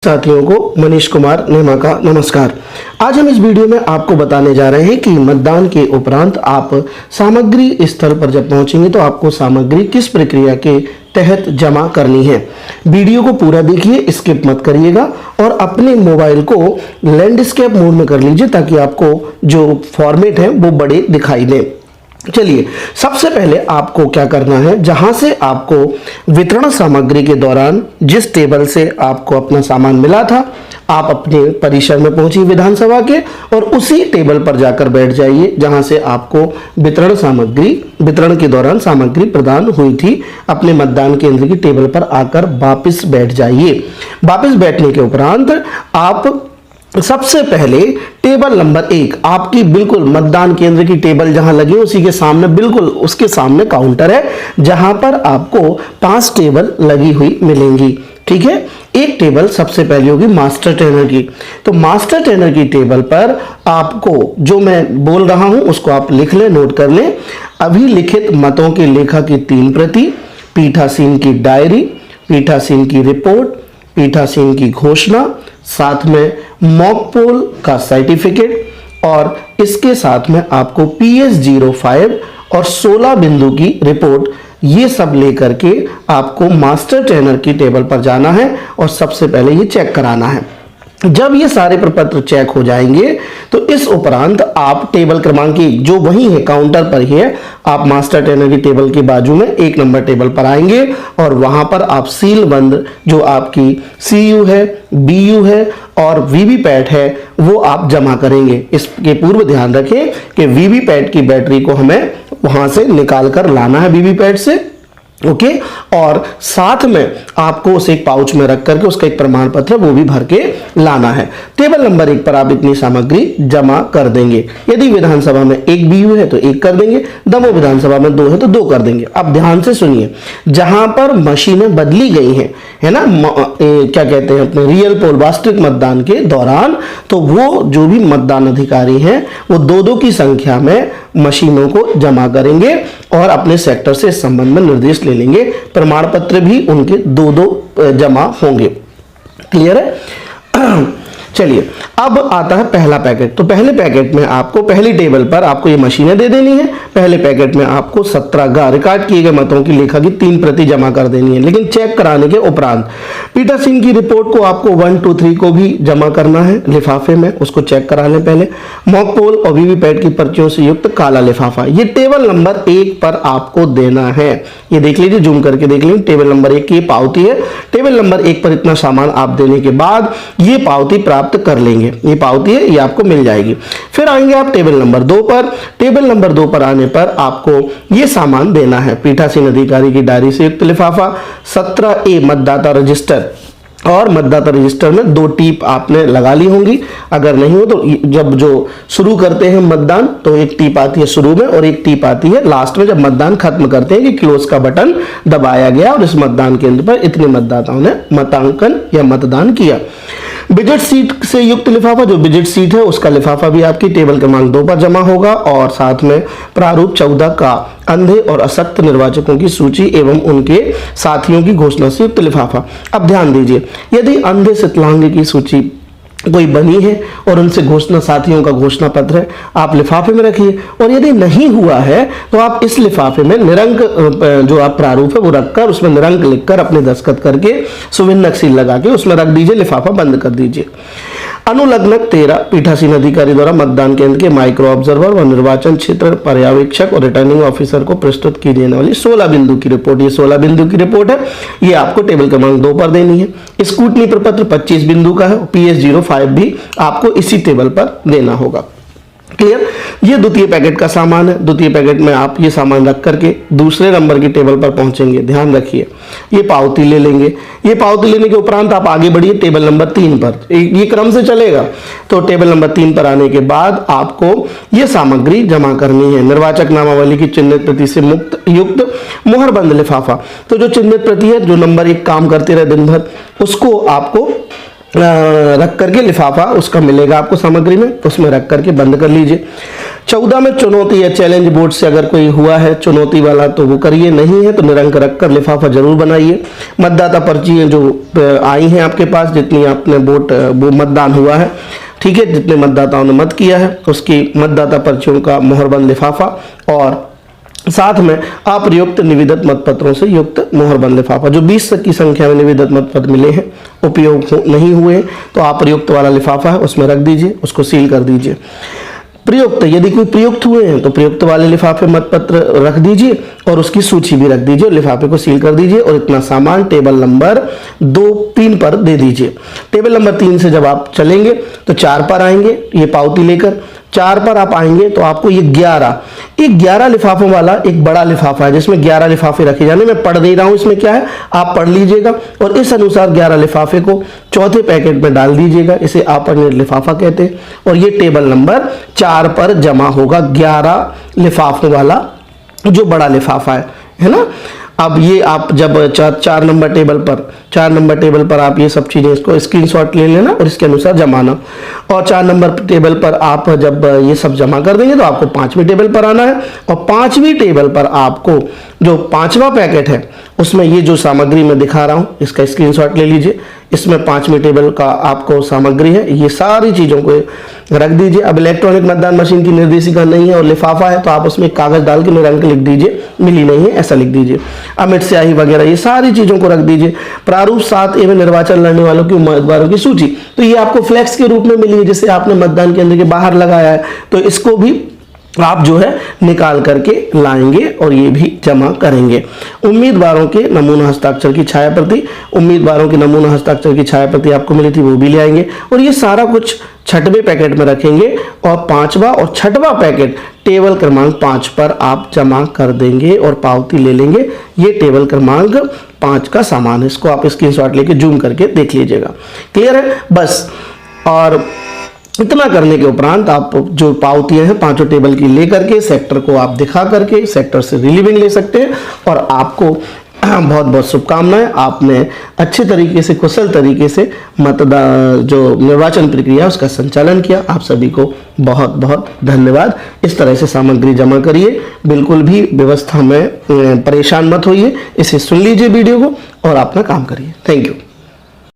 साथियों को मनीष कुमार नेमा का नमस्कार। आज हम इस वीडियो में आपको बताने जा रहे हैं कि मतदान के उपरांत आप सामग्री स्थल पर जब पहुंचेंगे तो आपको सामग्री किस प्रक्रिया के तहत जमा करनी है। वीडियो को पूरा देखिए, स्किप मत करिएगा और अपने मोबाइल को लैंडस्केप मोड में कर लीजिए ताकि आपको जो फॉर्मेट है वो बड़े दिखाई दे। चलिए, सबसे पहले आपको क्या करना है, जहां से आपको वितरण सामग्री के दौरान जिस टेबल से आपको अपना सामान मिला था, आप अपने परिसर में पहुंची विधानसभा के और उसी टेबल पर जाकर बैठ जाइए जहां से आपको वितरण के दौरान सामग्री प्रदान हुई थी। अपने मतदान केंद्र की टेबल पर आकर वापस बैठ जाइए। वापस बैठने के उपरांत आप सबसे पहले टेबल नंबर 1, आपकी बिल्कुल मतदान केंद्र की टेबल जहां लगी उसी के सामने, बिल्कुल उसके सामने काउंटर है जहां पर आपको 5 टेबल लगी हुई मिलेंगी। ठीक है, एक टेबल सबसे पहले होगी मास्टर ट्रेनर की। तो मास्टर ट्रेनर की टेबल पर आपको जो मैं बोल रहा हूं उसको आप लिख लें, नोट कर लें। अभिलिखित मतों के लेखा की 3 प्रति, पीठासीन की डायरी, पीठासीन की रिपोर्ट, पीठासीन की घोषणा, साथ में मॉक पोल का सर्टिफिकेट और इसके साथ में आपको PS05 और 16 बिंदु की रिपोर्ट, ये सब लेकर के आपको मास्टर ट्रेनर की टेबल पर जाना है और सबसे पहले ये चेक कराना है। जब ये सारे प्रपत्र चेक हो जाएंगे तो इस उपरांत आप टेबल क्रमांक 1 जो वही है, काउंटर पर ही है, आप मास्टर ट्रेनर की टेबल के बाजू में 1 नंबर टेबल पर आएंगे और वहां पर आप सील बंद जो आपकी CU है, BU है और वीवीपैट है वो आप जमा करेंगे। इसके पूर्व ध्यान रखें कि वीवीपैट की बैटरी को हमें वहां से निकाल कर लाना है वीवीपैट से। ओके, और साथ में आपको उसे एक पाउच में रख करके उसका एक प्रमाण पत्र वो भी भर के लाना है। टेबल नंबर 1 पर आप इतनी सामग्री जमा कर देंगे। यदि विधानसभा में 1 BU है तो 1 कर देंगे, दमोह विधानसभा में 2 है तो 2 कर देंगे। अब ध्यान से सुनिए, जहां पर मशीनें बदली गई हैं, है ना, क्या कहते हैं अपने रियल पोल वास्तविक मतदान के दौरान, तो वो जो भी मतदान अधिकारी हैं वो 2-2 की संख्या में मशीनों को जमा करेंगे और अपने सेक्टर से इस संबंध में निर्देश ले लेंगे। प्रमाण पत्र भी उनके 2-2 जमा होंगे। क्लियर है? चलिए, अब आता है पहला पैकेट। तो पहले पैकेट में आपको पहली टेबल पर आपको ये मशीनें दे देनी है। पहले पैकेट में आपको 17 रिकॉर्ड किए गए मतों की लेखा की 3 प्रति जमा कर देनी है, लेकिन चेक कराने के उपरांत पीठासीन की रिपोर्ट को आपको 1, 2, 3 को भी जमा करना है लिफाफे में, उसको चेक करा लें पहले। मॉक पोल और वीवीपैट की पर्चियों से युक्त काला लिफाफा ये टेबल नंबर 1 पर आपको देना है। ये देख लीजिए, जूम करके देख लीजिए, टेबल नंबर 1 की पावती है। टेबल नंबर 1 पर इतना सामान आप देने के बाद ये पावती प्राप्त कर लेंगे। ये पावती है, ये आपको मिल जाएगी। फिर आएंगे आप टेबल नंबर 2 पर। टेबल नंबर 2 पर आने पर आपको ये सामान देना है। पीठासीन अधिकारी की डायरी से युक्त लिफाफा, 17A मतदाता रजिस्टर, और मतदाता रजिस्टर में 2 टीप आपने लगा ली होंगी। अगर नहीं हो तो जब जो शुरू करते हैं मतदान तो एक टीप आती है शुरू में और एक टीप आती है लास्ट में, जब मतदान खत्म करते हैं कि क्लोज का बटन दबाया गया और इस मतदान केंद्र पर इतने मतदाताओं ने मतांकन या मतदान किया। विजिट सीट से युक्त लिफाफा, जो विजिट सीट है उसका लिफाफा भी आपकी टेबल क्रमांक 2 पर जमा होगा और साथ में प्रारूप 14 का अंधे और असक्त निर्वाचकों की सूची एवं उनके साथियों की घोषणा से युक्त लिफाफा। अब ध्यान दीजिए, यदि अंधे विकलांग की सूची कोई बनी है और उनसे घोषणा साथियों का घोषणा पत्र है, आप लिफाफे में रखिए। और यदि नहीं हुआ है तो आप इस लिफाफे में निरंक जो आप प्रारूप है वो रखकर उसमें निरंक लिखकर अपने दस्तखत करके सुविन्नक सील लगा के उसमें रख दीजिए, लिफाफा बंद कर दीजिए। अनुलग्नक 13 पीठासीन अधिकारी द्वारा मतदान केंद्र के माइक्रो ऑब्जर्वर व निर्वाचन क्षेत्र पर्यवेक्षक और रिटर्निंग ऑफिसर को प्रस्तुत की जाने वाली 16 बिंदु की रिपोर्ट, ये 16 बिंदु की रिपोर्ट है, ये आपको टेबल क्रमांक 2 पर देनी है। स्कूटनी प्रपत्र 25 बिंदु का है, PS05 भी आपको इसी टेबल पर देना होगा। क्लियर? ये द्वितीय पैकेट का सामान है। द्वितीय पैकेट में आप ये सामान रख करके दूसरे नंबर की टेबल पर पहुंचेंगे। ध्यान रखिए, ये पावती ले लेंगे। ये पावती लेने के उपरांत आप आगे बढ़िए टेबल नंबर 3 पर, ये क्रम से चलेगा। तो टेबल नंबर 3 पर आने के बाद आपको ये सामग्री जमा करनी है। निर्वाचक नामावली की चिन्हित प्रति से युक्त मुहरबंद लिफाफा, तो जो चिन्हित प्रति है, जो नंबर 1 काम करते रहे दिन भर, उसको आपको रख करके लिफाफा उसका मिलेगा आपको सामग्री में, उसमें रख करके बंद कर लीजिए। 14 में चुनौती है, चैलेंज बोर्ड से अगर कोई हुआ है चुनौती वाला तो वो करिए, नहीं है तो निरंक रखकर लिफाफा जरूर बनाइए। मतदाता पर्चियाँ जो आई हैं आपके पास, जितनी आपने वोट वो मतदान हुआ है, ठीक है, जितने मतदाताओं ने मत किया है उसकी मतदाता पर्चियों का मोहरबंद लिफाफा, और साथ में अप्रयुक्त निवेदित मतपत्रों से युक्त मोहरबंद लिफाफा। जो 20 की संख्या में निवेदित मतपत्र मिले हैं, उपयोग नहीं हुए, तो अप्रयुक्त वाला लिफाफा है उसमें रख दीजिए, उसको सील कर दीजिए। प्रयुक्त, यदि कोई प्रयुक्त हुए हैं तो प्रयुक्त वाले लिफाफे मतपत्र रख दीजिए और उसकी सूची भी रख दीजिए और लिफाफे को सील कर दीजिए, और इतना सामान टेबल नंबर 2-3 पर दे दीजिए। टेबल नंबर 3 से जब आप चलेंगे तो 4 पर आएंगे, ये पावती लेकर 4 पर आप आएंगे तो आपको ये 11 लिफाफों वाला एक बड़ा लिफाफा है जिसमें 11 लिफाफे रखे जाने। मैं पढ़ दे रहा हूं इसमें क्या है, आप पढ़ लीजिएगा और इस अनुसार 11 लिफाफे को चौथे पैकेट में डाल दीजिएगा। इसे अपर्णित लिफाफा कहते हैं और ये टेबल नंबर 4 पर जमा होगा, 11 लिफाफों वाला जो बड़ा लिफाफा है ना। अब ये आप जब 4 नंबर टेबल पर आप ये सब चीजें इसको स्क्रीनशॉट ले लेना और इसके अनुसार जमाना, और 4 नंबर टेबल पर आप जब ये सब जमा कर देंगे तो आपको 5वीं टेबल पर आना है, और 5वीं टेबल पर आपको जो 5वां पैकेट है उसमें ये जो सामग्री मैं दिखा रहा हूं इसका स्क्रीनशॉट ले लीजिए। इसमें 5वीं टेबल का आपको सामग्री है, ये सारी चीजों को रख दीजिए। अब इलेक्ट्रॉनिक मतदान मशीन की निर्देशिका नहीं है और लिफाफा है तो आप उसमें कागज डाल के निरंक लिख दीजिए, मिली नहीं है ऐसा लिख दीजिए। अमिट स्याही वगैरह ये सारी चीजों को रख दीजिए। प्रारूप 7A में निर्वाचन लड़ने वालों की उम्मीदवारों की सूची, तो ये आपको फ्लैक्स के रूप में मिली है जिसे आपने मतदान केंद्र के बाहर लगाया है, तो इसको भी आप जो है निकाल करके लाएंगे और ये भी जमा करेंगे। उम्मीदवारों के नमूना हस्ताक्षर की छाया प्रति आपको मिली थी, वो भी ले आएंगे, और ये सारा कुछ 6वें पैकेट में रखेंगे और 5वां और 6वां पैकेट टेबल क्रमांक 5 पर आप जमा कर देंगे और पावती ले लेंगे। ये टेबल क्रमांक 5 का सामान है, इसको आप स्क्रीनशॉट लेके जूम करके देख लीजिएगा। क्लियर है बस। और इतना करने के उपरांत आप जो पावतियां हैं 5 टेबल की लेकर के सेक्टर को आप दिखा करके सेक्टर से रिलीविंग ले सकते हैं, और आपको बहुत बहुत शुभकामनाएं। आपने अच्छे तरीके से, कुशल तरीके से जो निर्वाचन प्रक्रिया उसका संचालन किया। आप सभी को बहुत बहुत धन्यवाद। इस तरह से सामग्री जमा करिए, बिल्कुल भी व्यवस्था में परेशान मत होइए, इसे सुन लीजिए वीडियो को और अपना काम करिए। Thank you.